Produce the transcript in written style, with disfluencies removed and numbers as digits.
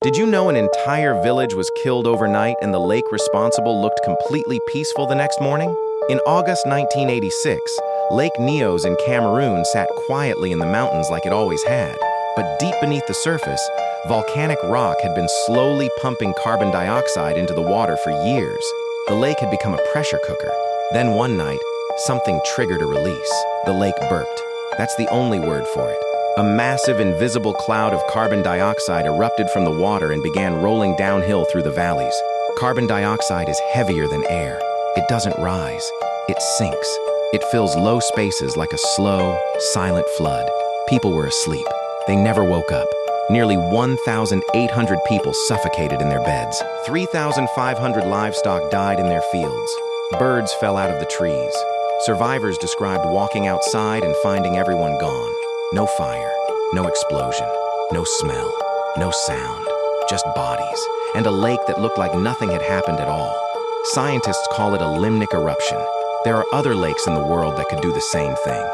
Did you know an entire village was killed overnight and the lake responsible looked completely peaceful the next morning? In August 1986, Lake Nyos in Cameroon sat quietly in the mountains like it always had. But deep beneath the surface, volcanic rock had been slowly pumping carbon dioxide into the water for years. The lake had become a pressure cooker. Then one night, something triggered a release. The lake burped. That's the only word for it. A massive, invisible cloud of carbon dioxide erupted from the water and began rolling downhill through the valleys. Carbon dioxide is heavier than air. It doesn't rise. It sinks. It fills low spaces like a slow, silent flood. People were asleep. They never woke up. Nearly 1,800 people suffocated in their beds. 3,500 livestock died in their fields. Birds fell out of the trees. Survivors described walking outside and finding everyone gone. No fire, no explosion, no smell, no sound, just bodies, and a lake that looked like nothing had happened at all. Scientists call it a limnic eruption. There are other lakes in the world that could do the same thing.